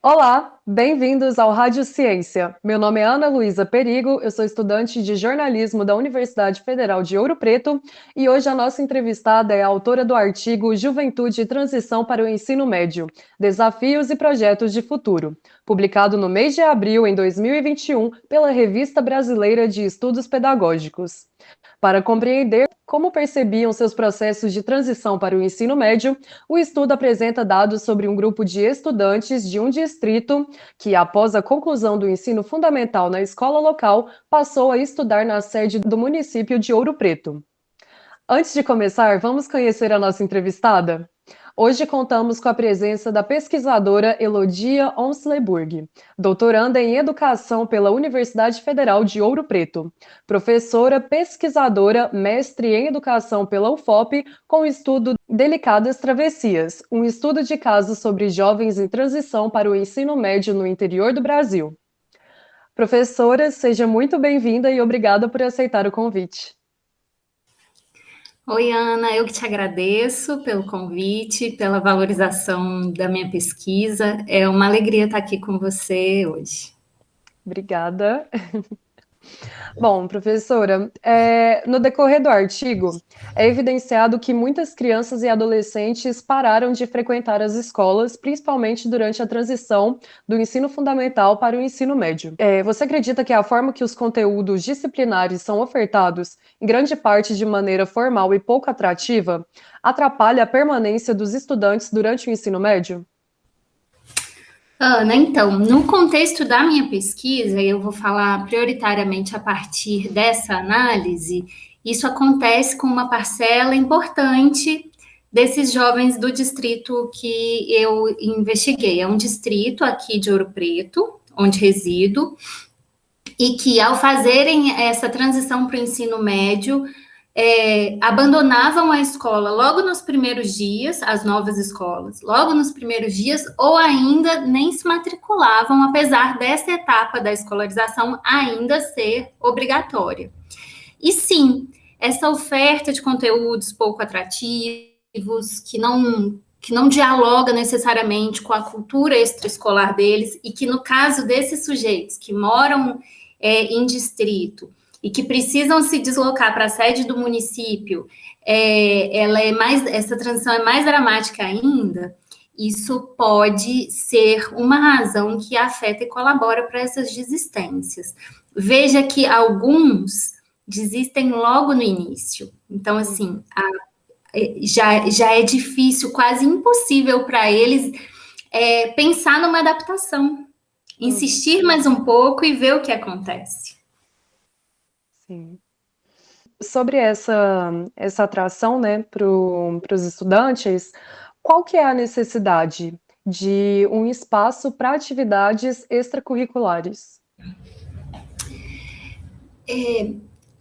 Olá, bem-vindos ao Rádio Ciência. Meu nome é Ana Luísa Perigo, eu sou estudante de jornalismo da Universidade Federal de Ouro Preto e hoje a nossa entrevistada é a autora do artigo Juventude e Transição para o Ensino Médio: Desafios e Projetos de Futuro, publicado no mês de abril em 2021 pela Revista Brasileira de Estudos Pedagógicos. Para compreender como percebiam seus processos de transição para o ensino médio, o estudo apresenta dados sobre um grupo de estudantes de um distrito que, após a conclusão do ensino fundamental na escola local, passou a estudar na sede do município de Ouro Preto. Antes de começar, vamos conhecer a nossa entrevistada? Hoje contamos com a presença da pesquisadora Elodia Onsleburg, doutoranda em Educação pela Universidade Federal de Ouro Preto, professora, pesquisadora, mestre em Educação pela UFOP, com o estudo Delicadas Travessias, um estudo de casos sobre jovens em transição para o ensino médio no interior do Brasil. Professora, seja muito bem-vinda e obrigada por aceitar o convite. Oi, Ana, eu que te agradeço pelo convite, pela valorização da minha pesquisa. É uma alegria estar aqui com você hoje. Obrigada. Bom, professora, no decorrer do artigo, é evidenciado que muitas crianças e adolescentes pararam de frequentar as escolas, principalmente durante a transição do ensino fundamental para o ensino médio. Você acredita que a forma que os conteúdos disciplinares são ofertados, em grande parte de maneira formal e pouco atrativa, atrapalha a permanência dos estudantes durante o ensino médio? Ana, então, no contexto da minha pesquisa, eu vou falar prioritariamente a partir dessa análise, isso acontece com uma parcela importante desses jovens do distrito que eu investiguei. É um distrito aqui de Ouro Preto, onde resido, e que, ao fazerem essa transição para o ensino médio, abandonavam a escola logo nos primeiros dias, as novas escolas, logo nos primeiros dias, ou ainda nem se matriculavam, apesar dessa etapa da escolarização ainda ser obrigatória. E sim, essa oferta de conteúdos pouco atrativos, que não dialoga necessariamente com a cultura extraescolar deles, e que no caso desses sujeitos que moram em distrito e que precisam se deslocar para a sede do município, essa transição é mais dramática ainda. Isso pode ser uma razão que afeta e colabora para essas desistências. Veja que alguns desistem logo no início. Então, assim, já é difícil, quase impossível para eles pensar numa adaptação. Insistir mais um pouco e ver o que acontece. Sim. Sobre essa atração, né, para os estudantes, qual que é a necessidade de um espaço para atividades extracurriculares?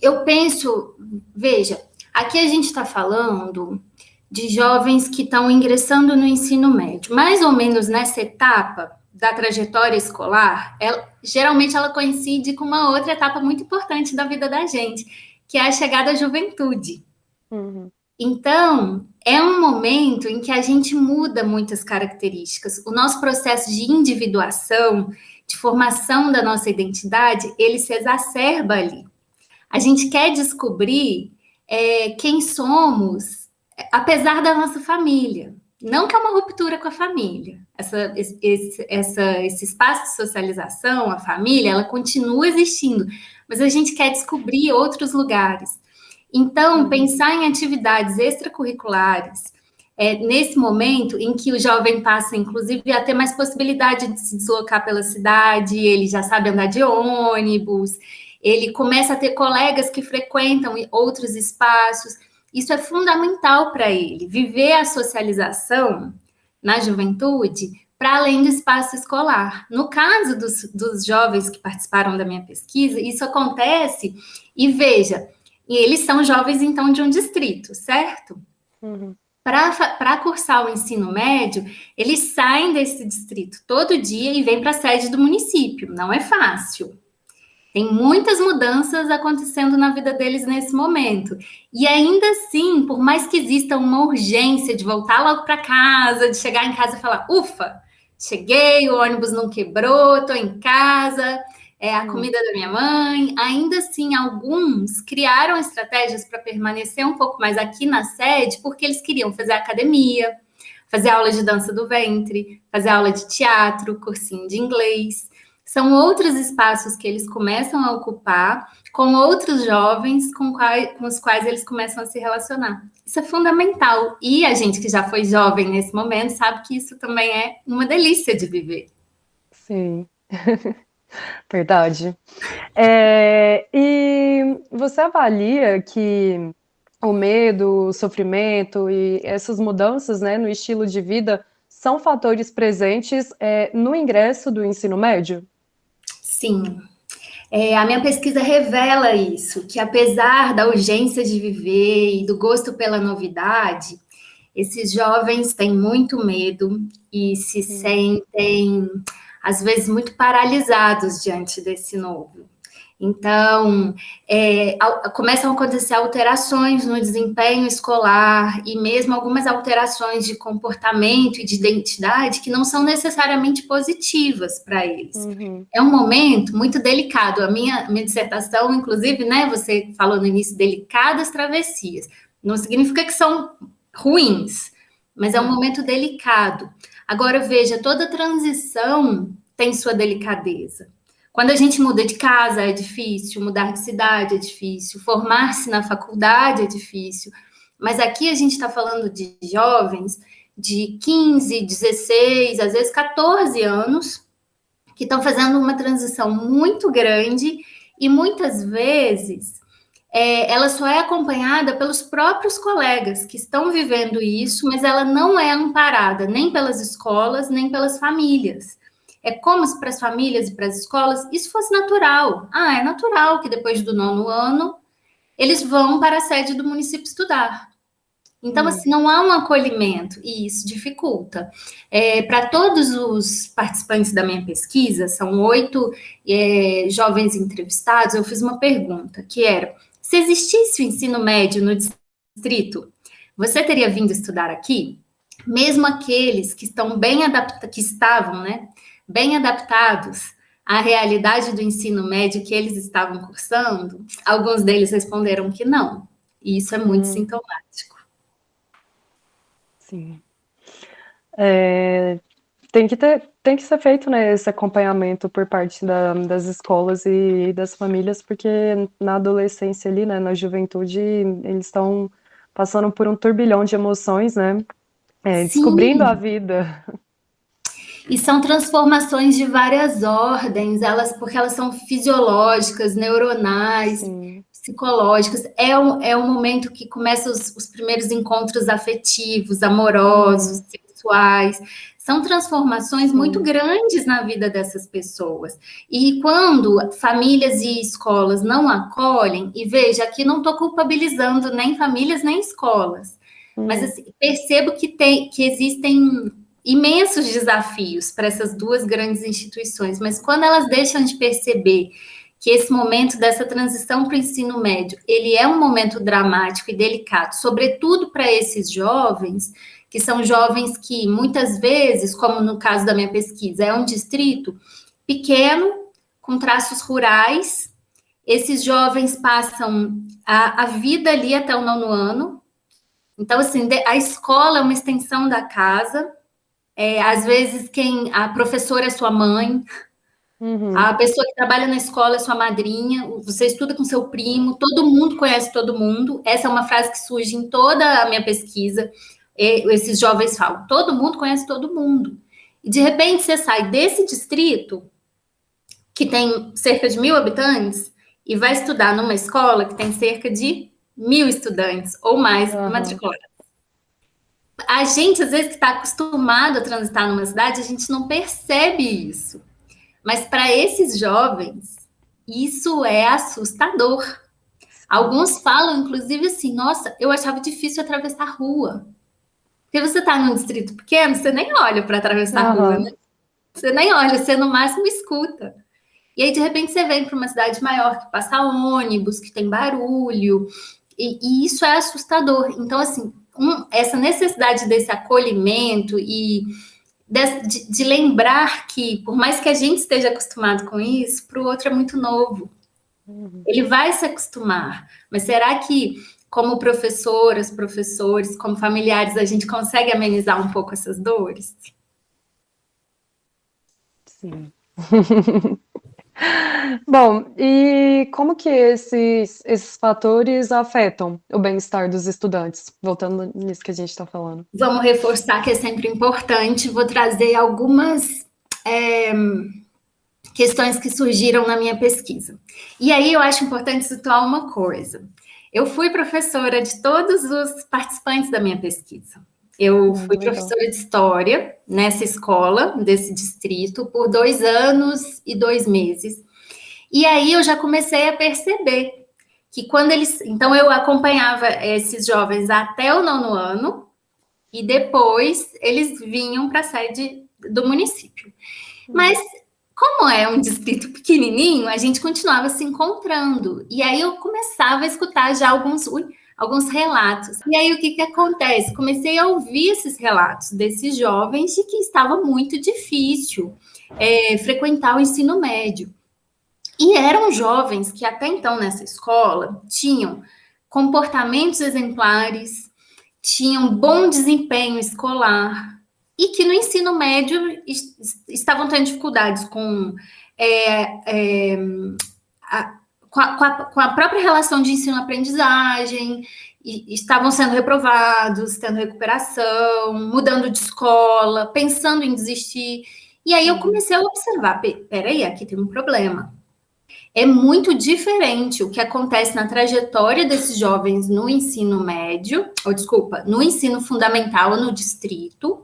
Eu penso, veja, aqui a gente está falando de jovens que estão ingressando no ensino médio, mais ou menos nessa etapa da trajetória escolar, geralmente ela coincide com uma outra etapa muito importante da vida da gente, que é a chegada à juventude. Uhum. Então, é um momento em que a gente muda muitas características. O nosso processo de individuação, de formação da nossa identidade, ele se exacerba ali. A gente quer descobrir quem somos, apesar da nossa família. Não que é uma ruptura com a família. Esse espaço de socialização, a família, ela continua existindo, mas a gente quer descobrir outros lugares. Então, pensar em atividades extracurriculares, nesse momento em que o jovem passa, inclusive, a ter mais possibilidade de se deslocar pela cidade, ele já sabe andar de ônibus, ele começa a ter colegas que frequentam outros espaços. Isso é fundamental para ele, viver a socialização na juventude para além do espaço escolar. No caso dos jovens que participaram da minha pesquisa, isso acontece, e veja, eles são jovens, então, de um distrito, certo? Uhum. Para cursar o ensino médio, eles saem desse distrito todo dia e vêm para a sede do município. Não é fácil. Tem muitas mudanças acontecendo na vida deles nesse momento. E ainda assim, por mais que exista uma urgência de voltar logo para casa, de chegar em casa e falar, ufa, Cheguei, o ônibus não quebrou, estou em casa, é a comida da minha mãe. Ainda assim, alguns criaram estratégias para permanecer um pouco mais aqui na sede, porque eles queriam fazer academia, fazer aula de dança do ventre, fazer aula de teatro, cursinho de inglês. São outros espaços que eles começam a ocupar com outros jovens com os quais eles começam a se relacionar. Isso é fundamental. E a gente que já foi jovem nesse momento sabe que isso também é uma delícia de viver. Sim, verdade. E você avalia que o medo, o sofrimento e essas mudanças, né, no estilo de vida são fatores presentes, no ingresso do ensino médio? Sim. A minha pesquisa revela isso, que apesar da urgência de viver e do gosto pela novidade, esses jovens têm muito medo e se sentem, às vezes, muito paralisados diante desse novo. Então, começam a acontecer alterações no desempenho escolar e mesmo algumas alterações de comportamento e de identidade que não são necessariamente positivas para eles. Uhum. É um momento muito delicado. A minha dissertação, inclusive, né, você falou no início, delicadas travessias. Não significa que são ruins, mas é um momento delicado. Agora, veja, toda transição tem sua delicadeza. Quando a gente muda de casa é difícil, mudar de cidade é difícil, formar-se na faculdade é difícil, mas aqui a gente está falando de jovens de 15, 16, às vezes 14 anos, que estão fazendo uma transição muito grande e muitas vezes ela só é acompanhada pelos próprios colegas que estão vivendo isso, mas ela não é amparada nem pelas escolas, nem pelas famílias. É como se para as famílias e para as escolas isso fosse natural. É natural que depois do 9º ano eles vão para a sede do município estudar. Então, assim, não há um acolhimento e isso dificulta. Para todos os participantes da minha pesquisa, são 8 jovens entrevistados, eu fiz uma pergunta, que era, se existisse o ensino médio no distrito, você teria vindo estudar aqui? Mesmo aqueles que estão que estavam, né, bem adaptados à realidade do ensino médio que eles estavam cursando, alguns deles responderam que não. E isso é muito sintomático. Sim. Tem que ser feito, né, esse acompanhamento por parte das escolas e das famílias, porque na adolescência ali, né, na juventude, eles estão passando por um turbilhão de emoções, né, descobrindo a Sim, vida. e são transformações de várias ordens, porque elas são fisiológicas, neuronais, Sim. psicológicas. É um momento que começam os primeiros encontros afetivos, amorosos, sexuais. São transformações muito grandes na vida dessas pessoas. E quando famílias e escolas não acolhem, e veja, aqui não estou culpabilizando nem famílias nem escolas, mas assim, percebo que existem imensos desafios para essas duas grandes instituições, mas quando elas deixam de perceber que esse momento dessa transição para o ensino médio, ele é um momento dramático e delicado, sobretudo para esses jovens, que são jovens que muitas vezes, como no caso da minha pesquisa, é um distrito pequeno, com traços rurais, esses jovens passam a vida ali até o 9º ano, então assim, a escola é uma extensão da casa, às vezes a professora é sua mãe, a pessoa que trabalha na escola é sua madrinha, você estuda com seu primo, todo mundo conhece todo mundo. Essa é uma frase que surge em toda a minha pesquisa. Esses jovens falam, todo mundo conhece todo mundo. E de repente você sai desse distrito, que tem cerca de 1.000 habitantes, e vai estudar numa escola que tem cerca de 1.000 estudantes ou mais matriculados. A gente, às vezes, que está acostumado a transitar numa cidade, a gente não percebe isso. Mas para esses jovens, isso é assustador. Alguns falam, inclusive, assim, nossa, eu achava difícil atravessar a rua. Porque você está num distrito pequeno, você nem olha para atravessar a rua, né? Você nem olha, você no máximo escuta. E aí, de repente, você vem para uma cidade maior que passa ônibus, que tem barulho, e isso é assustador. Então, assim, essa necessidade desse acolhimento e de lembrar que, por mais que a gente esteja acostumado com isso, para o outro é muito novo. Ele vai se acostumar. Mas será que, como professoras, professores, como familiares, a gente consegue amenizar um pouco essas dores? Sim. Bom, e como que esses fatores afetam o bem-estar dos estudantes? Voltando nisso que a gente está falando. Vamos reforçar que é sempre importante. Vou trazer algumas questões que surgiram na minha pesquisa. E aí eu acho importante situar uma coisa. Eu fui professora de todos os participantes da minha pesquisa. Eu fui professora de história nessa escola, desse distrito, por 2 anos e 2 meses. E aí eu já comecei a perceber que quando eles... Então eu acompanhava esses jovens até o 9º ano e depois eles vinham para a sede do município. Mas como é um distrito pequenininho, a gente continuava se encontrando. E aí eu começava a escutar já alguns relatos. E aí o que acontece? Comecei a ouvir esses relatos desses jovens de que estava muito difícil frequentar o ensino médio. E eram jovens que até então nessa escola tinham comportamentos exemplares, tinham bom desempenho escolar, e que no ensino médio estavam tendo dificuldades com a própria relação de ensino-aprendizagem, estavam sendo reprovados, tendo recuperação, mudando de escola, pensando em desistir. E aí eu comecei a observar, peraí, aqui tem um problema. É muito diferente o que acontece na trajetória desses jovens no ensino médio, no ensino fundamental no distrito,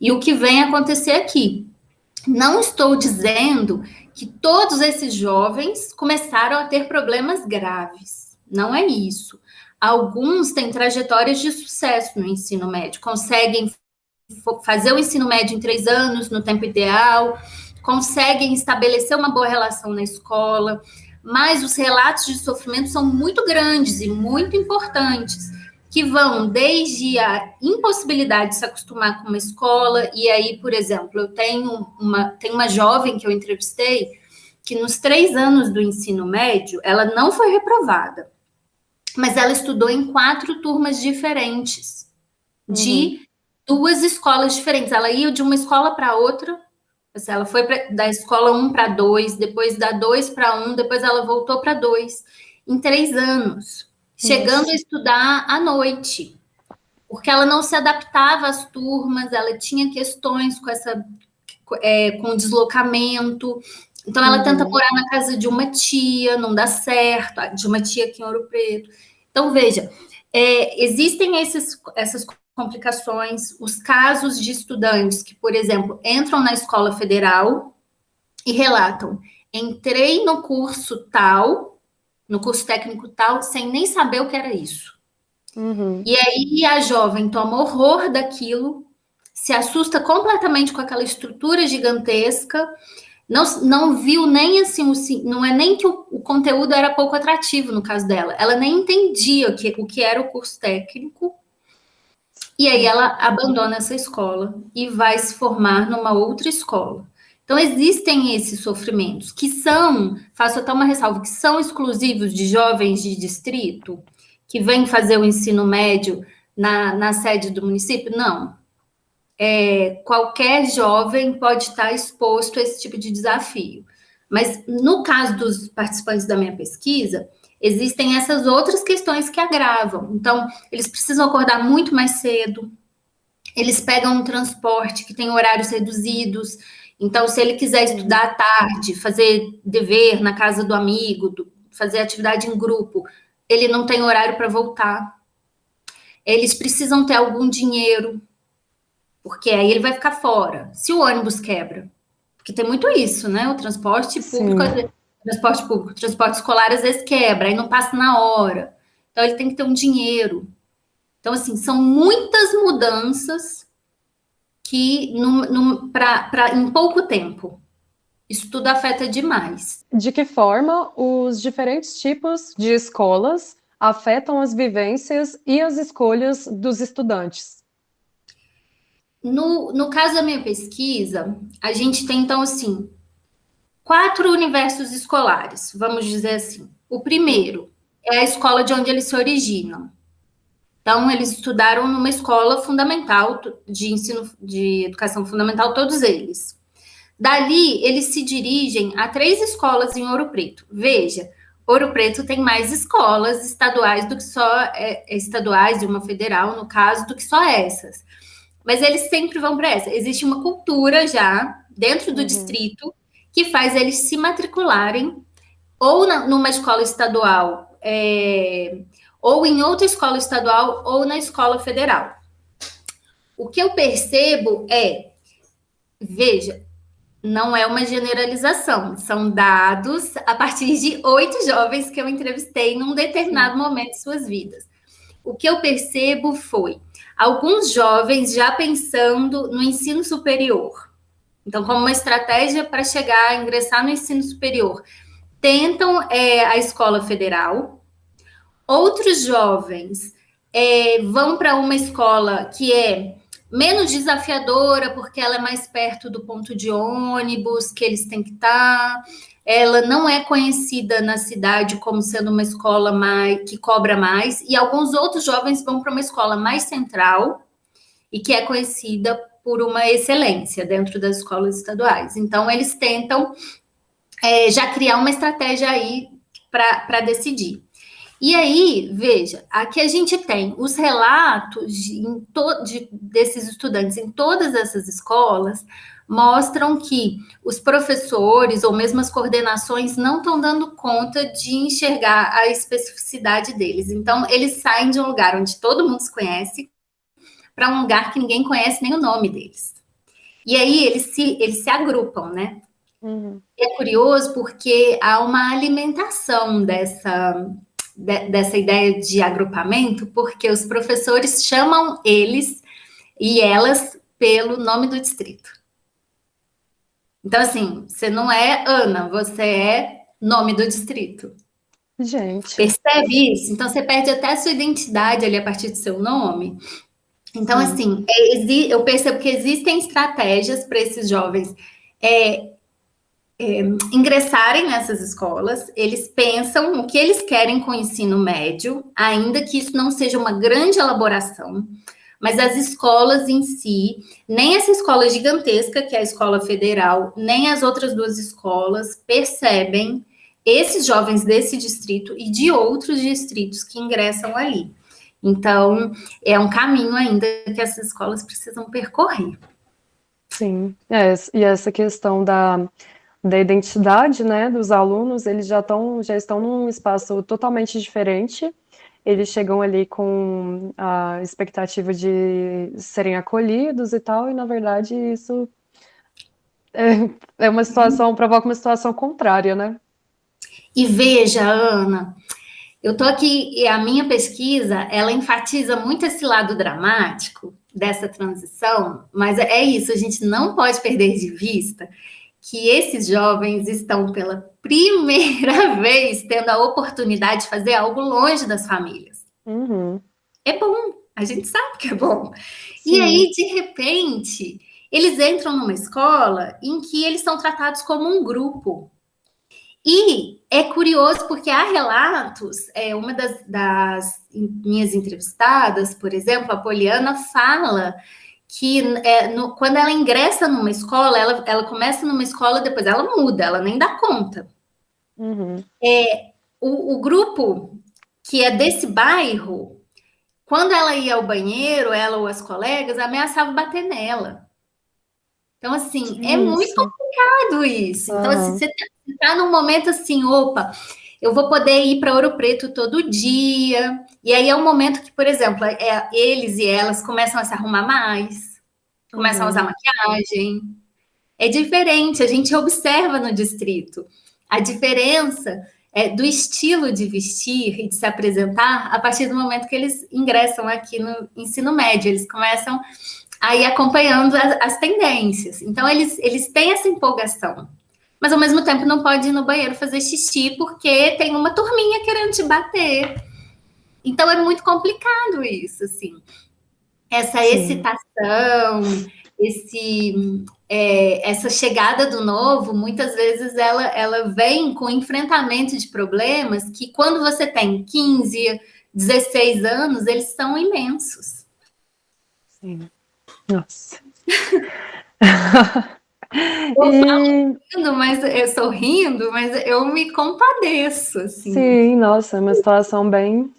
e o que vem acontecer aqui. Não estou dizendo que todos esses jovens começaram a ter problemas graves. Não é isso. Alguns têm trajetórias de sucesso no ensino médio, conseguem fazer o ensino médio em 3 anos, no tempo ideal, conseguem estabelecer uma boa relação na escola, mas os relatos de sofrimento são muito grandes e muito importantes, que vão desde a impossibilidade de se acostumar com uma escola, e aí, por exemplo, eu tenho uma jovem que eu entrevistei, que nos 3 anos do ensino médio, ela não foi reprovada, mas ela estudou em 4 turmas diferentes, de 2 escolas diferentes. Ela ia de uma escola para outra, ela foi da escola 1 para 2, depois da 2 para 1, depois ela voltou para 2, em 3 anos, chegando a estudar à noite, porque ela não se adaptava às turmas, ela tinha questões com deslocamento, então ela tenta morar na casa de uma tia, não dá certo, de uma tia aqui em Ouro Preto. Então, veja, existem essas complicações, os casos de estudantes que, por exemplo, entram na escola federal e relatam: entrei no curso tal, no curso técnico tal, sem nem saber o que era isso. E aí a jovem toma horror daquilo, se assusta completamente com aquela estrutura gigantesca, não viu nem assim, não é nem que o conteúdo era pouco atrativo no caso dela, ela nem entendia o que era o curso técnico, e aí ela abandona essa escola e vai se formar numa outra escola. Então, existem esses sofrimentos que faço até uma ressalva, que são exclusivos de jovens de distrito, que vêm fazer o ensino médio na sede do município? Não. Qualquer jovem pode estar exposto a esse tipo de desafio. Mas, no caso dos participantes da minha pesquisa, existem essas outras questões que agravam. Então, eles precisam acordar muito mais cedo, eles pegam um transporte que tem horários reduzidos. Então, se ele quiser estudar à tarde, fazer dever na casa do amigo, fazer atividade em grupo, ele não tem horário para voltar. Eles precisam ter algum dinheiro, porque aí ele vai ficar fora. Se o ônibus quebra, porque tem muito isso, né? O transporte público, transporte escolar às vezes quebra, aí não passa na hora. Então, ele tem que ter um dinheiro. Então, assim, são muitas mudanças que em pouco tempo. Isso tudo afeta demais. De que forma os diferentes tipos de escolas afetam as vivências e as escolhas dos estudantes? No caso da minha pesquisa, a gente tem, então, assim, 4 universos escolares, vamos dizer assim. O primeiro é a escola de onde eles se originam. Então, eles estudaram numa escola fundamental de ensino de educação fundamental, todos eles. Dali, eles se dirigem a 3 escolas em Ouro Preto. Veja, Ouro Preto tem mais escolas estaduais do que só estaduais, de uma federal, no caso, do que só essas. Mas eles sempre vão para essa. Existe uma cultura já dentro do distrito que faz eles se matricularem ou numa escola estadual, ou em outra escola estadual, ou na escola federal. O que eu percebo veja, não é uma generalização, são dados a partir de 8 jovens que eu entrevistei num determinado momento de suas vidas. O que eu percebo foi alguns jovens já pensando no ensino superior. Então, como uma estratégia para chegar a ingressar no ensino superior, tentam a escola federal. Outros jovens vão para uma escola que é menos desafiadora, porque ela é mais perto do ponto de ônibus que eles têm que estar. Ela não é conhecida na cidade como sendo uma escola que cobra mais. E alguns outros jovens vão para uma escola mais central e que é conhecida por uma excelência dentro das escolas estaduais. Então, eles tentam já criar uma estratégia aí para decidir. E aí, veja, aqui a gente tem os relatos desses estudantes em todas essas escolas, mostram que os professores ou mesmo as coordenações não estão dando conta de enxergar a especificidade deles. Então, eles saem de um lugar onde todo mundo se conhece para um lugar que ninguém conhece nem o nome deles. E aí, eles se agrupam, né? É curioso porque há uma alimentação dessa ideia de agrupamento, porque os professores chamam eles e elas pelo nome do distrito. Então, assim, você não é Ana, você é nome do distrito. Gente. Percebe isso? Então, você perde até a sua identidade ali a partir do seu nome. Então, assim, eu percebo que existem estratégias para esses jovens ingressarem nessas escolas, eles pensam o que eles querem com o ensino médio, ainda que isso não seja uma grande elaboração, mas as escolas em si, nem essa escola gigantesca, que é a escola federal, nem as outras 2 escolas percebem esses jovens desse distrito e de outros distritos que ingressam ali. Então, é um caminho ainda que essas escolas precisam percorrer. Sim, e essa questão da identidade, né, dos alunos, eles já estão num espaço totalmente diferente. Eles chegam ali com a expectativa de serem acolhidos e tal, e na verdade isso uma situação, provoca uma situação contrária, né? E veja, Ana, eu tô aqui, e a minha pesquisa, ela enfatiza muito esse lado dramático dessa transição, mas é isso, a gente não pode perder de vista que esses jovens estão pela primeira vez tendo a oportunidade de fazer algo longe das famílias. É bom, a gente sabe que é bom. Sim. E aí, de repente, eles entram numa escola em que eles são tratados como um grupo. E é curioso porque há relatos, uma das minhas entrevistadas, por exemplo, a Poliana, fala que quando ela ingressa numa escola, ela começa numa escola, depois ela muda, ela nem dá conta. O grupo que é desse bairro, quando ela ia ao banheiro, ela ou as colegas, ameaçavam bater nela. Então, assim, é muito complicado isso. Então, assim, você tá num momento assim, opa, eu vou poder ir para Ouro Preto todo dia. E aí é um momento que, por exemplo, eles e elas começam a se arrumar mais, começam a usar maquiagem. É diferente, a gente observa no distrito a diferença do estilo de vestir e de se apresentar a partir do momento que eles ingressam aqui no ensino médio. Eles começam aí acompanhando as tendências. Então, eles têm essa empolgação. Mas, ao mesmo tempo, não pode ir no banheiro fazer xixi porque tem uma turminha querendo te bater. Então, é muito complicado isso, assim. essa Sim. excitação, essa chegada do novo, muitas vezes ela vem com enfrentamento de problemas que, quando você tem 15, 16 anos, eles são imensos. Sim. Nossa. Eu E falo mas eu sorrindo, mas eu me compadeço, assim. sim, nossa, é uma situação bem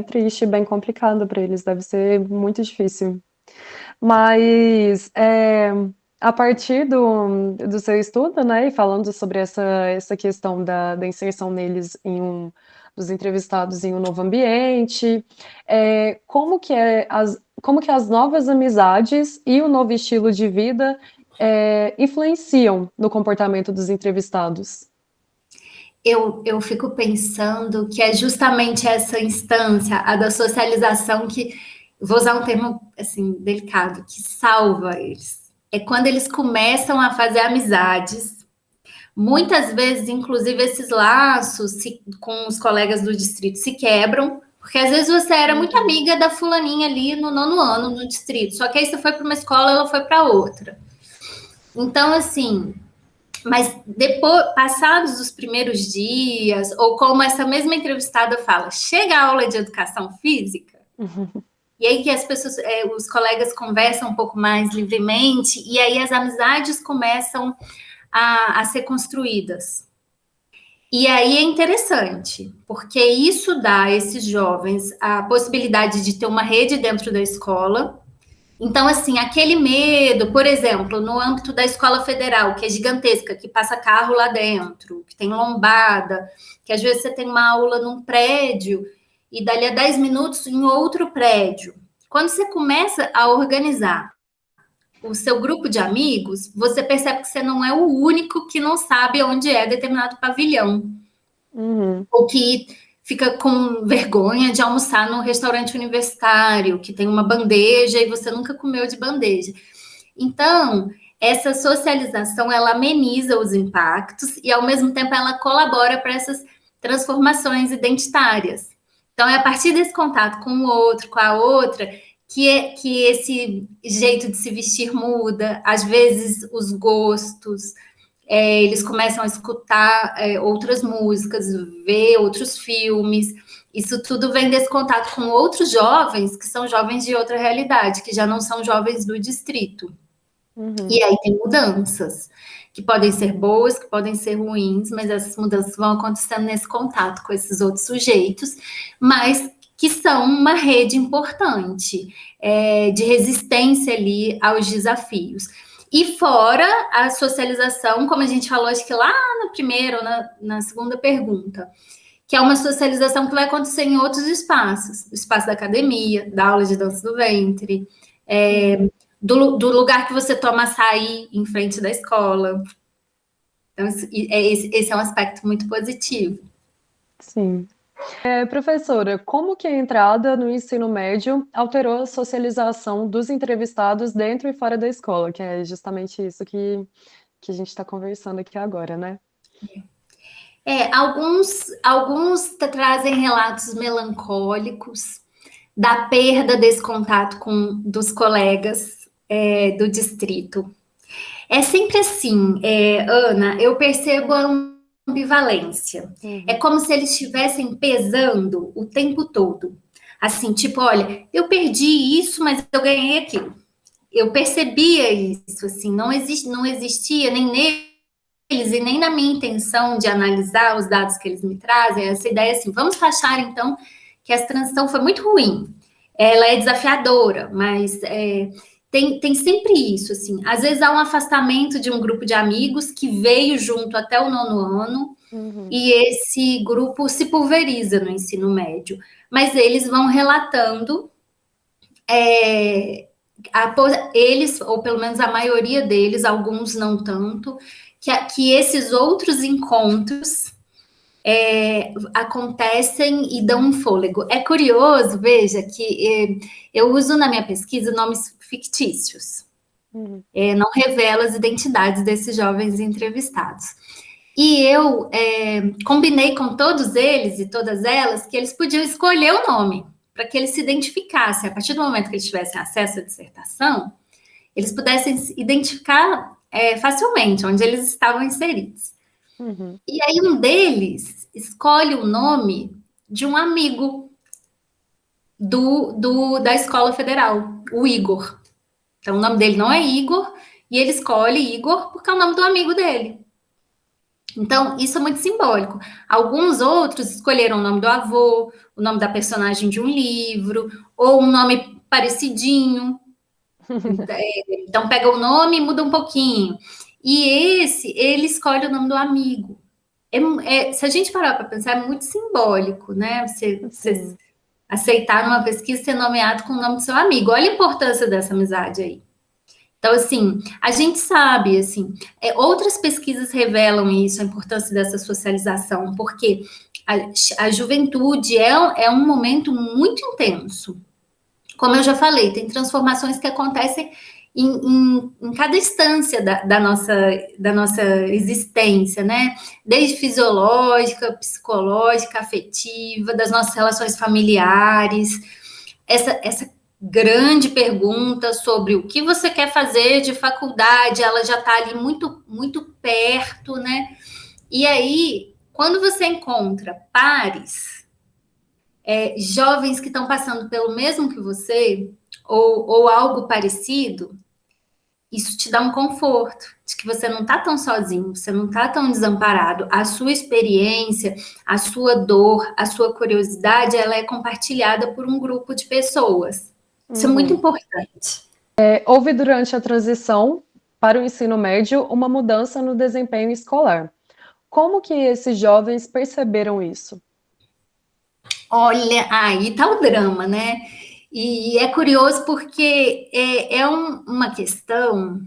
triste, bem complicada para eles, deve ser muito difícil. Mas a partir do seu estudo, né, e falando sobre essa questão da inserção neles dos entrevistados em um novo ambiente, como que as novas amizades e o novo estilo de vida influenciam no comportamento dos entrevistados? Eu fico pensando que é justamente essa instância, a da socialização, que, vou usar um termo assim delicado, que salva eles. É quando eles começam a fazer amizades. Muitas vezes, inclusive, esses laços com os colegas do distrito se quebram, porque às vezes você era muito amiga da fulaninha ali no 9º ano no distrito, só que aí você foi para uma escola, ela foi para outra. Então, assim, mas depois, passados os primeiros dias, ou como essa mesma entrevistada fala, chega a aula de educação física, e aí que as pessoas, os colegas conversam um pouco mais livremente, e aí as amizades começam a ser construídas. E aí é interessante, porque isso dá a esses jovens a possibilidade de ter uma rede dentro da escola. Então, assim, aquele medo, por exemplo, no âmbito da escola federal, que é gigantesca, que passa carro lá dentro, que tem lombada, que às vezes você tem uma aula num prédio e dali a 10 minutos em outro prédio. Quando você começa a organizar o seu grupo de amigos, você percebe que você não é o único que não sabe onde é determinado pavilhão. Uhum. Ou que fica com vergonha de almoçar num restaurante universitário, que tem uma bandeja e você nunca comeu de bandeja. Então, essa socialização, ela ameniza os impactos e, ao mesmo tempo, ela colabora para essas transformações identitárias. Então, é a partir desse contato com o outro, com a outra, que esse jeito de se vestir muda, às vezes os gostos, eles começam a escutar outras músicas, ver outros filmes. Isso tudo vem desse contato com outros jovens, que são jovens de outra realidade, que já não são jovens do distrito. Uhum. E aí tem mudanças, que podem ser boas, que podem ser ruins, mas essas mudanças vão acontecendo nesse contato com esses outros sujeitos, mas que são uma rede importante de resistência ali aos desafios. E fora a socialização, como a gente falou, acho que lá na primeira ou na segunda pergunta, que é uma socialização que vai acontecer em outros espaços, o espaço da academia, da aula de dança do ventre, do lugar que você toma açaí em frente da escola. Então, esse é um aspecto muito positivo. Sim. Professora, como que a entrada no ensino médio alterou a socialização dos entrevistados dentro e fora da escola? Que é justamente isso que a gente está conversando aqui agora, né? Alguns trazem relatos melancólicos da perda desse contato dos colegas do distrito. É sempre assim, Ana, eu percebo a ambivalência. É como se eles estivessem pesando o tempo todo. Assim, tipo, olha, eu perdi isso, mas eu ganhei aquilo. Eu percebia isso, assim, não existia nem neles e nem na minha intenção de analisar os dados que eles me trazem, essa ideia assim, vamos taxar então que essa transição foi muito ruim. Ela é desafiadora, mas tem sempre isso, assim. Às vezes há um afastamento de um grupo de amigos que veio junto até o 9º ano e esse grupo se pulveriza no ensino médio. Mas eles vão relatando, eles, ou pelo menos a maioria deles, alguns não tanto, que esses outros encontros acontecem e dão um fôlego. É curioso, veja, que eu uso na minha pesquisa nomes fictícios. Não revelo as identidades desses jovens entrevistados. E eu combinei com todos eles e todas elas que eles podiam escolher o nome. para que eles se identificassem. A partir do momento que eles tivessem acesso à dissertação, eles pudessem se identificar facilmente onde eles estavam inseridos. Uhum. E aí um deles escolhe o nome de um amigo da escola federal, o Igor. Então o nome dele não é Igor, e ele escolhe Igor porque é o nome do amigo dele. Então, isso é muito simbólico. Alguns outros escolheram o nome do avô, o nome da personagem de um livro, ou um nome parecidinho. Então, pega o nome e muda um pouquinho. E ele escolhe o nome do amigo. Se a gente parar para pensar, é muito simbólico, né? Você aceitar numa pesquisa ser nomeado com o nome do seu amigo. Olha a importância dessa amizade aí. Então, assim, a gente sabe, assim, outras pesquisas revelam isso, a importância dessa socialização, porque a juventude é um momento muito intenso. Como eu já falei, tem transformações que acontecem em cada instância da nossa existência, né? Desde fisiológica, psicológica, afetiva, das nossas relações familiares. Essa grande pergunta sobre o que você quer fazer de faculdade, ela já está ali muito, muito perto, né? E aí, quando você encontra pares, jovens que estão passando pelo mesmo que você, ou algo parecido, isso te dá um conforto de que você não está tão sozinho, você não está tão desamparado. A sua experiência, a sua dor, a sua curiosidade, ela é compartilhada por um grupo de pessoas. Isso é muito importante. Houve durante a transição para o ensino médio uma mudança no desempenho escolar. Como que esses jovens perceberam isso? Olha, aí tá o drama, né? E é curioso porque uma questão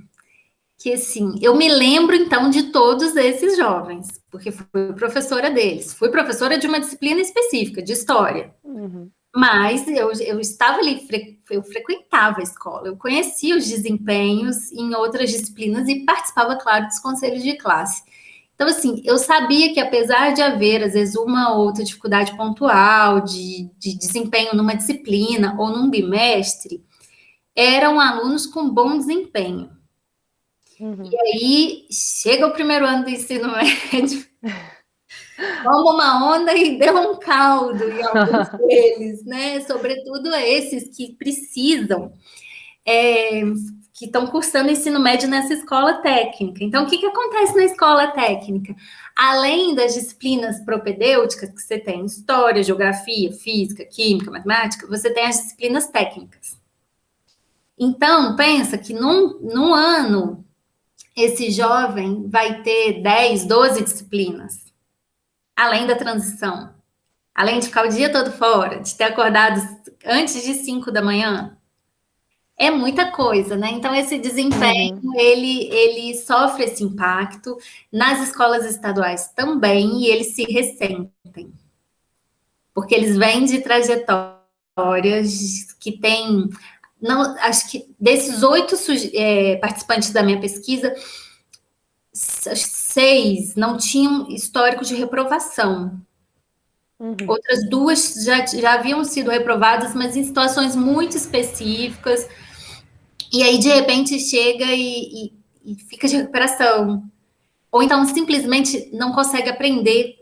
que, assim, eu me lembro, então, de todos esses jovens, porque fui professora deles. Fui professora de uma disciplina específica, de história. Uhum. Mas eu estava ali, eu frequentava a escola, eu conhecia os desempenhos em outras disciplinas e participava, claro, dos conselhos de classe. Então, assim, eu sabia que apesar de haver, às vezes, uma ou outra dificuldade pontual de desempenho numa disciplina ou num bimestre, eram alunos com bom desempenho. Uhum. E aí, chega o primeiro ano do ensino médio, toma uma onda e deu um caldo em alguns deles, né? Sobretudo esses que precisam, que estão cursando ensino médio nessa escola técnica. Então, o que acontece na escola técnica? Além das disciplinas propedêuticas, que você tem história, geografia, física, química, matemática, você tem as disciplinas técnicas. Então, pensa que num ano, esse jovem vai ter 10, 12 disciplinas, além da transição. Além de ficar o dia todo fora, de ter acordado antes de 5 da manhã, é muita coisa, né? Então, esse desempenho, ele sofre esse impacto. Nas escolas estaduais também, e eles se ressentem. Porque eles vêm de trajetórias que têm... Não, acho que desses 8 participantes da minha pesquisa, 6 não tinham histórico de reprovação. Outras 2 já haviam sido reprovadas, mas em situações muito específicas. E aí, de repente, chega e fica de recuperação. Ou então, simplesmente não consegue aprender.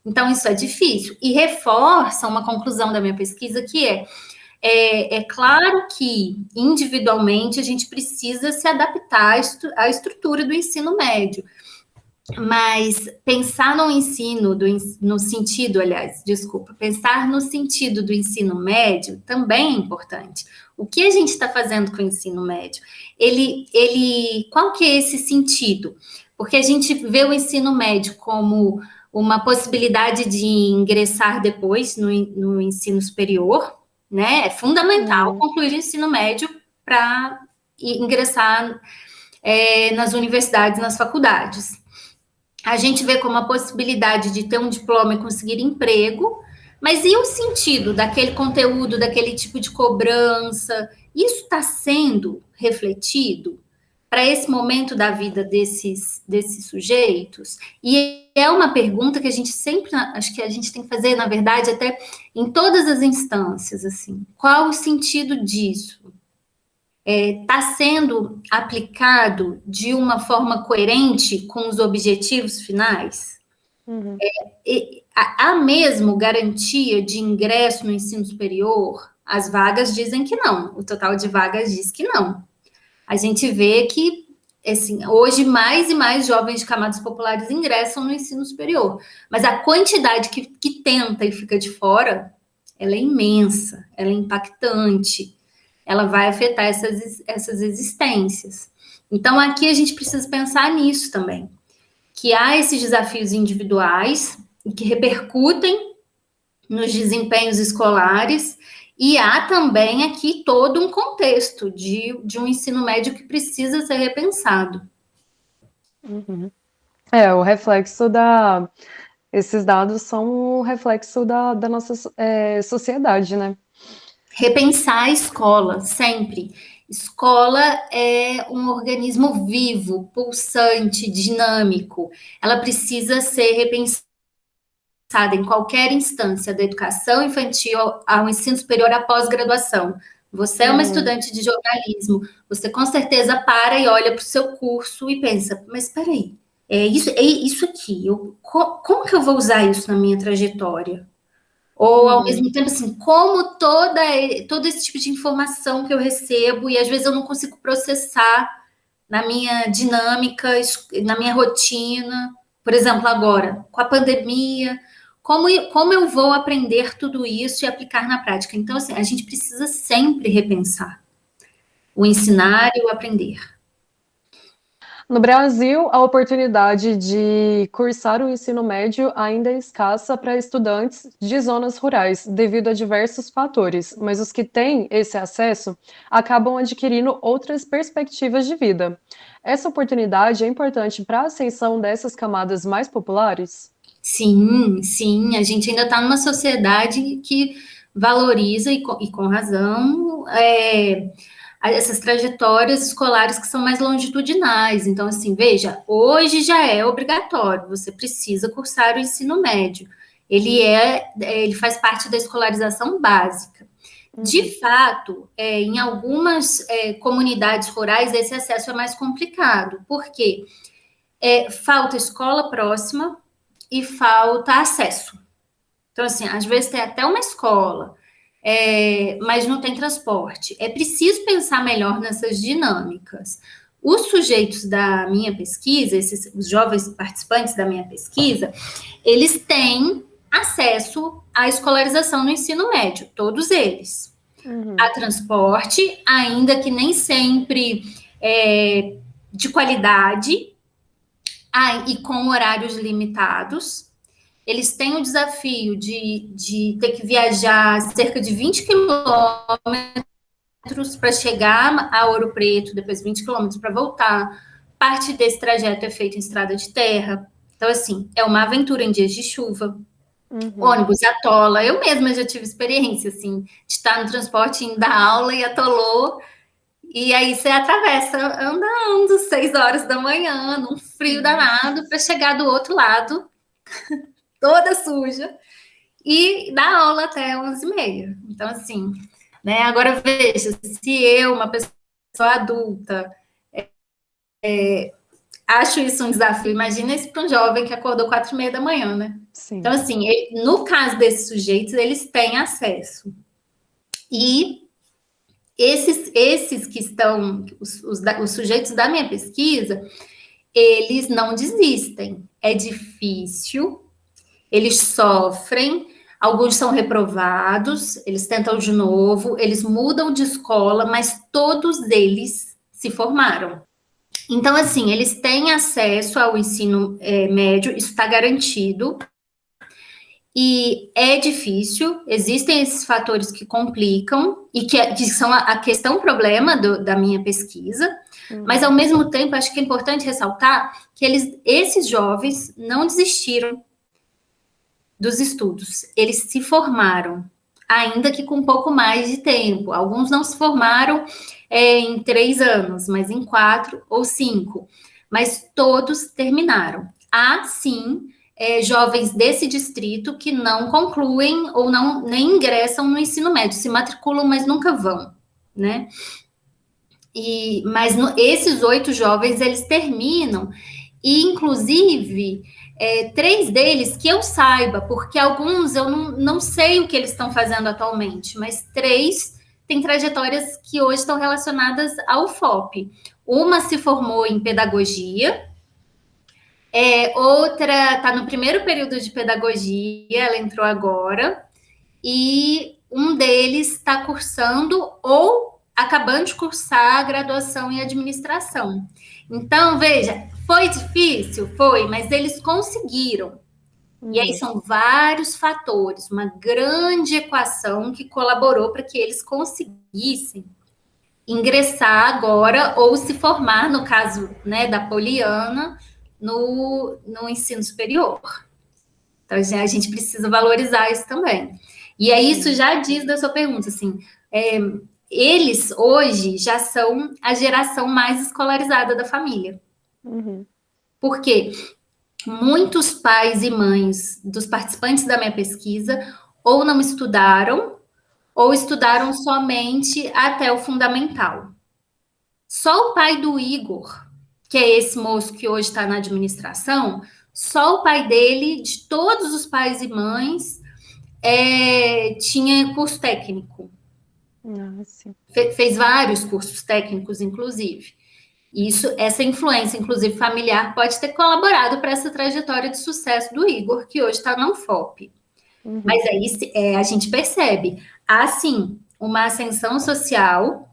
Então, isso é difícil. E reforça uma conclusão da minha pesquisa, que é claro que, individualmente, a gente precisa se adaptar à estrutura do ensino médio. Mas pensar no ensino, no sentido, aliás, desculpa, pensar no sentido do ensino médio também é importante. O que a gente está fazendo com o ensino médio? Qual que é esse sentido? Porque a gente vê o ensino médio como uma possibilidade de ingressar depois no ensino superior, né? É fundamental concluir o ensino médio para ingressar nas universidades, nas faculdades. A gente vê como a possibilidade de ter um diploma e conseguir emprego, mas e o sentido daquele conteúdo, daquele tipo de cobrança? Isso está sendo refletido? para esse momento da vida desses sujeitos? E é uma pergunta que a gente sempre, acho que a gente tem que fazer, na verdade, até em todas as instâncias, assim, qual o sentido disso? Está sendo aplicado de uma forma coerente com os objetivos finais? Uhum. Há mesmo garantia de ingresso no ensino superior? As vagas dizem que não, o total de vagas diz que não. A gente vê que, assim, hoje mais e mais jovens de camadas populares ingressam no ensino superior, mas a quantidade que tenta e fica de fora, ela é imensa, ela é impactante, ela vai afetar essas existências. Então, aqui a gente precisa pensar nisso também, que há esses desafios individuais que repercutem nos desempenhos escolares, e há também aqui todo um contexto de um ensino médio que precisa ser repensado. Uhum. O reflexo esses dados são o reflexo da nossa sociedade, né? Repensar a escola, sempre. Escola é um organismo vivo, pulsante, dinâmico. Ela precisa ser repensada em qualquer instância, da educação infantil ao ensino superior à pós-graduação. Você é uma estudante de jornalismo, você com certeza para e olha para o seu curso e pensa, mas espera aí, é isso aqui, como que eu vou usar isso na minha trajetória? Ou, ao mesmo tempo, assim, como todo esse tipo de informação que eu recebo, e às vezes eu não consigo processar na minha dinâmica, na minha rotina, por exemplo, agora, com a pandemia, como eu vou aprender tudo isso e aplicar na prática? Então, assim, a gente precisa sempre repensar o ensinar e o aprender. No Brasil, a oportunidade de cursar o ensino médio ainda é escassa para estudantes de zonas rurais, devido a diversos fatores, mas os que têm esse acesso acabam adquirindo outras perspectivas de vida. Essa oportunidade é importante para a ascensão dessas camadas mais populares? Sim, sim, a gente ainda está numa sociedade que valoriza, e com razão, essas trajetórias escolares que são mais longitudinais. Então, assim, veja, hoje já é obrigatório, você precisa cursar o ensino médio. Ele faz parte da escolarização básica. De fato, em algumas comunidades rurais, esse acesso é mais complicado. Por quê? Falta escola próxima e falta acesso. Então, assim, às vezes tem até uma escola, mas não tem transporte. É preciso pensar melhor nessas dinâmicas. Os sujeitos da minha pesquisa, os jovens participantes da minha pesquisa, eles têm acesso à escolarização no ensino médio, todos eles. A transporte, ainda que nem sempre de qualidade, e com horários limitados. Eles têm o desafio de ter que viajar cerca de 20 quilômetros para chegar a Ouro Preto, depois 20 quilômetros para voltar. Parte desse trajeto é feito em estrada de terra. Então, assim, é uma aventura em dias de chuva. Ônibus atola. Eu mesma já tive experiência, assim, de estar no transporte, indo dar aula e atolou. E aí você atravessa andando 6 horas da manhã, num frio danado, para chegar do outro lado, toda suja, e dar aula até 11h30. Então, assim, né? Agora veja, se eu, uma pessoa adulta, acho isso um desafio, imagina isso para um jovem que acordou 4h30 da manhã, né? Sim. Então, assim, no caso desses sujeitos, eles têm acesso. E esses que estão, os sujeitos da minha pesquisa, eles não desistem. É difícil, eles sofrem, alguns são reprovados, eles tentam de novo, eles mudam de escola, mas todos eles se formaram. Então, assim, eles têm acesso ao ensino médio, isso está garantido. E é difícil, existem esses fatores que complicam e que são a questão problema da minha pesquisa, mas ao mesmo tempo acho que é importante ressaltar que esses jovens não desistiram dos estudos, eles se formaram. ainda que com um pouco mais de tempo. Alguns não se formaram em 3 anos, mas em 4 ou 5. Mas todos terminaram. Há, sim, jovens desse distrito que não concluem ou não nem ingressam no ensino médio, se matriculam, mas nunca vão, né? Mas esses 8 jovens, eles terminam, e inclusive 3 deles que eu saiba, porque alguns eu não sei o que eles estão fazendo atualmente, mas 3 têm trajetórias que hoje estão relacionadas ao FOP. Uma se formou em pedagogia, outra está no primeiro período de pedagogia, ela entrou agora, e um deles está cursando ou acabando de cursar a graduação em administração. Então, veja, foi difícil? Foi, mas eles conseguiram. E aí são vários fatores, uma grande equação que colaborou para que eles conseguissem ingressar agora ou se formar, no caso, né, da Poliana, no ensino superior. Então, a gente precisa valorizar isso também. E aí, isso já diz da sua pergunta, assim, eles hoje já são a geração mais escolarizada da família. Porque muitos pais e mães dos participantes da minha pesquisa ou não estudaram, ou estudaram somente até o fundamental. Só o pai do Igor, que é esse moço que hoje está na administração, só o pai dele, de todos os pais e mães, tinha curso técnico. Fez vários cursos técnicos, inclusive. Essa influência, inclusive familiar, pode ter colaborado para essa trajetória de sucesso do Igor, que hoje está na UFOP. Mas aí a gente percebe, há sim uma ascensão social.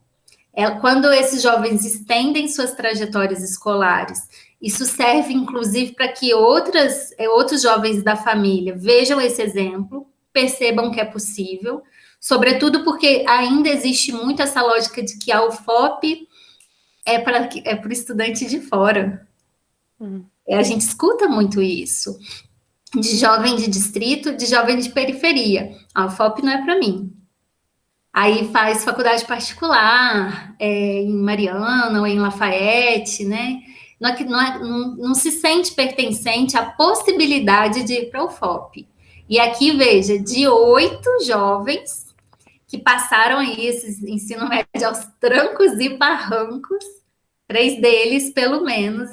Quando esses jovens estendem suas trajetórias escolares, isso serve, inclusive, para que outros jovens da família vejam esse exemplo, percebam que é possível, sobretudo porque ainda existe muito essa lógica de que a UFOP é para o estudante de fora. A gente escuta muito isso, de jovem de distrito, de jovem de periferia. A UFOP não é para mim. Aí faz faculdade particular, em Mariana ou em Lafayette, né? Não se sente pertencente à possibilidade de ir para o UFOP. E aqui, veja, de 8 jovens que passaram aí esse ensino médio aos trancos e barrancos, 3 deles, pelo menos,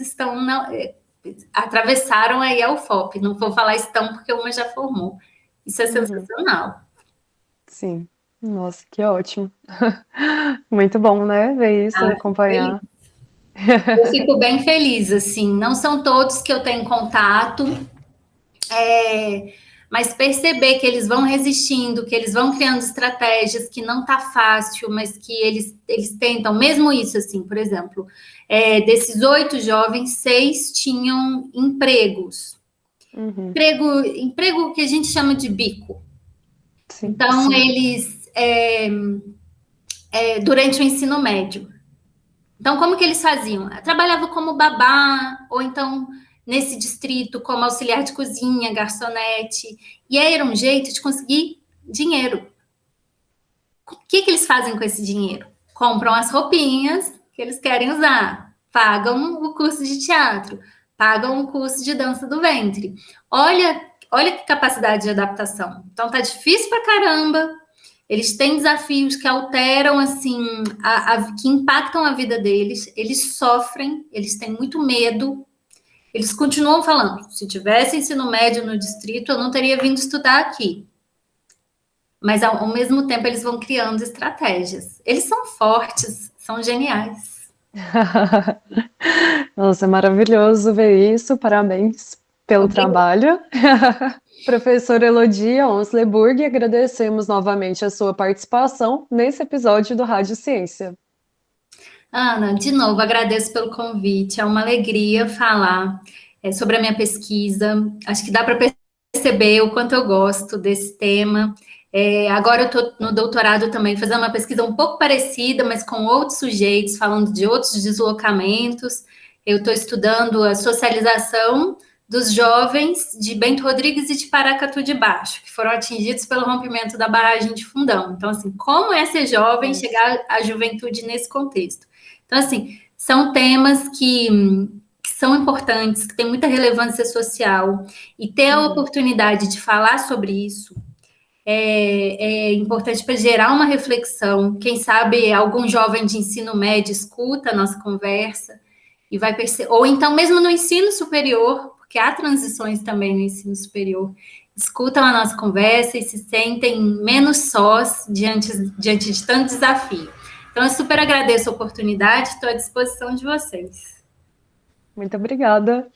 atravessaram aí a UFOP. Não vou falar estão, porque uma já formou. Isso é sensacional. Sim. Nossa, que ótimo. Muito bom, né? Ver isso, acompanhar. Eu fico bem feliz, assim. Não são todos que eu tenho contato, mas perceber que eles vão resistindo, que eles vão criando estratégias, que não tá fácil, mas que eles tentam, mesmo isso, assim, por exemplo, desses 8 jovens, 6 tinham empregos. Emprego que a gente chama de bico. Sim, então, sim. Eles, durante o ensino médio. Então, como que eles faziam? Trabalhavam como babá, ou então, nesse distrito, como auxiliar de cozinha, garçonete. E aí era um jeito de conseguir dinheiro. O que eles fazem com esse dinheiro? Compram as roupinhas que eles querem usar, pagam o curso de teatro, pagam o curso de dança do ventre. Olha que capacidade de adaptação. Então, tá difícil pra caramba. Eles têm desafios que alteram, assim, que impactam a vida deles. Eles sofrem, eles têm muito medo. Eles continuam falando, se tivesse ensino médio no distrito, eu não teria vindo estudar aqui. Mas, ao mesmo tempo, eles vão criando estratégias. Eles são fortes, são geniais. Nossa, é maravilhoso ver isso. Parabéns pelo trabalho. Professora Elodie Onsleburg, agradecemos novamente a sua participação nesse episódio do Rádio Ciência. Ana, de novo, agradeço pelo convite. É uma alegria falar sobre a minha pesquisa. Acho que dá para perceber o quanto eu gosto desse tema. Agora eu estou no doutorado também, fazendo uma pesquisa um pouco parecida, mas com outros sujeitos, falando de outros deslocamentos. Eu estou estudando a socialização dos jovens de Bento Rodrigues e de Paracatu de Baixo, que foram atingidos pelo rompimento da barragem de Fundão. Então, assim, como é ser jovem, chegar à juventude nesse contexto? Então, assim, são temas que são importantes, que têm muita relevância social, e ter a oportunidade de falar sobre isso é importante para gerar uma reflexão. Quem sabe algum jovem de ensino médio escuta a nossa conversa e vai perceber, ou então mesmo no ensino superior, porque há transições também no ensino superior, escutam a nossa conversa e se sentem menos sós diante de tanto desafio. Então, eu super agradeço a oportunidade, estou à disposição de vocês. Muito obrigada.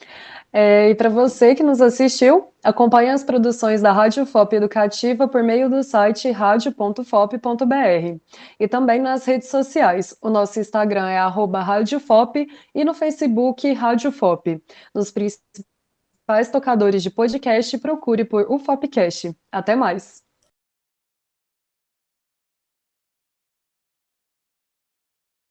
E para você que nos assistiu, acompanhe as produções da Rádio FOP Educativa por meio do site radio.fop.br e também nas redes sociais. O nosso Instagram é @radiofop e no Facebook Rádio FOP. Nos principais tocadores de podcast, procure por UFOPcast. Até mais!